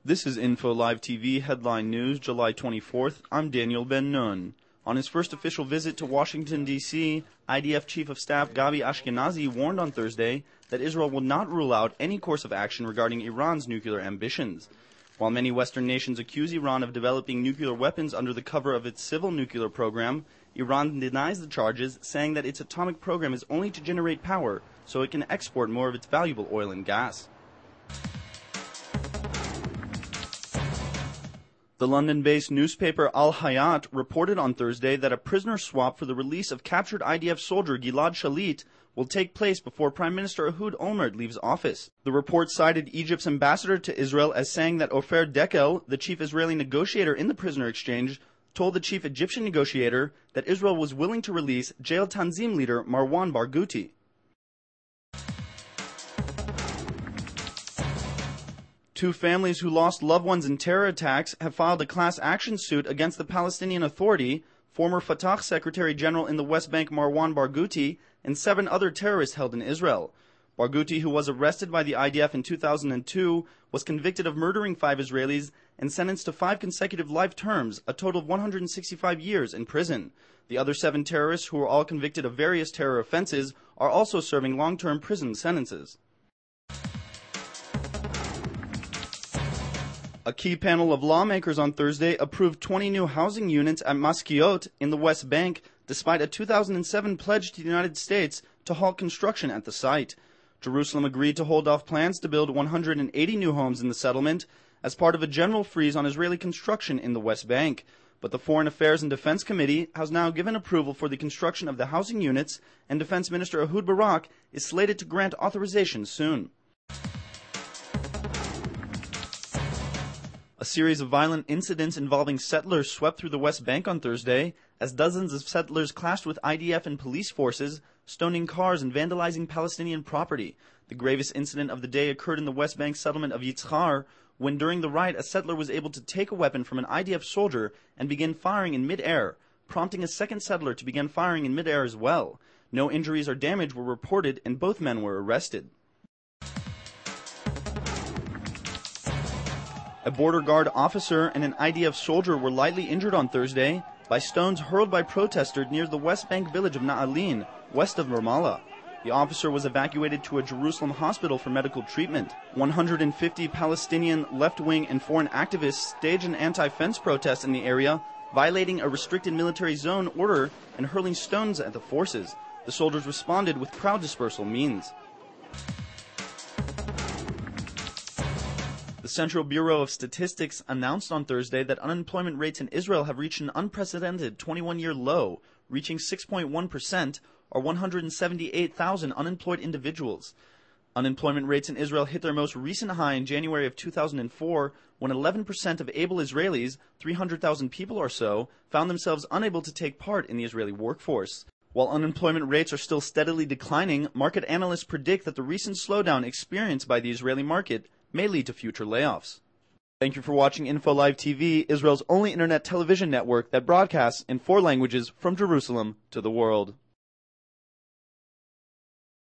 This is Info Live TV Headline News, July 24th. I'm Daniel Ben-Nun. On his first official visit to Washington, D.C., IDF Chief of Staff Gabi Ashkenazi warned on Thursday that Israel will not rule out any course of action regarding Iran's nuclear ambitions. While many Western nations accuse Iran of developing nuclear weapons under the cover of its civil nuclear program, Iran denies the charges, saying that its atomic program is only to generate power so it can export more of its valuable oil and gas. The London-based newspaper Al Hayat reported on Thursday that a prisoner swap for the release of captured IDF soldier Gilad Schalit will take place before Prime Minister Olmert leaves office. The report cited Egypt's ambassador to Israel as saying that Ofer Dekel, the chief Israeli negotiator in the prisoner exchange, told the chief Egyptian negotiator that Israel was willing to release Jail Tanzim leader Marwan Barghouti. Two families who lost loved ones in terror attacks have filed a class action suit against the Palestinian Authority, former Fatah Secretary General in the West Bank Marwan Barghouti, and 7 other terrorists held in Israel. Barghouti, who was arrested by the IDF in 2002, was convicted of murdering 5 Israelis and sentenced to 5 consecutive life terms, a total of 165 years in prison. The other 7 terrorists, who were all convicted of various terror offenses, are also serving long-term prison sentences. A key panel of lawmakers on Thursday approved 20 new housing units at Maskiot in the West Bank, despite a 2007 pledge to the United States to halt construction at the site. Jerusalem agreed to hold off plans to build 180 new homes in the settlement as part of a general freeze on Israeli construction in the West Bank. But the Foreign Affairs and Defense Committee has now given approval for the construction of the housing units, and Defense Minister Ehud Barak is slated to grant authorization soon. A series of violent incidents involving settlers swept through the West Bank on Thursday as dozens of settlers clashed with IDF and police forces, stoning cars and vandalizing Palestinian property. The gravest incident of the day occurred in the West Bank settlement of Yitzhar, when during the riot a settler was able to take a weapon from an IDF soldier and begin firing in mid-air, prompting a second settler to begin firing in mid-air as well. No injuries or damage were reported and both men were arrested. A border guard officer and an IDF soldier were lightly injured on Thursday by stones hurled by protesters near the West Bank village of Alin, west of Ramallah. The officer was evacuated to a Jerusalem hospital for medical treatment. 150 Palestinian left-wing and foreign activists staged an anti-fence protest in the area, violating a restricted military zone order and hurling stones at the forces. The soldiers responded with crowd dispersal means. The Central Bureau of Statistics announced on Thursday that unemployment rates in Israel have reached an unprecedented 21-year low, reaching 6.1%, or 178,000 unemployed individuals. Unemployment rates in Israel hit their most recent high in January of 2004, when 11% of able Israelis, 300,000 people or so, found themselves unable to take part in the Israeli workforce. While unemployment rates are still steadily declining, market analysts predict that the recent slowdown experienced by the Israeli market may lead to future layoffs. Thank you for watching Info Live TV, Israel's only internet television network that broadcasts in 4 languages from Jerusalem to the world.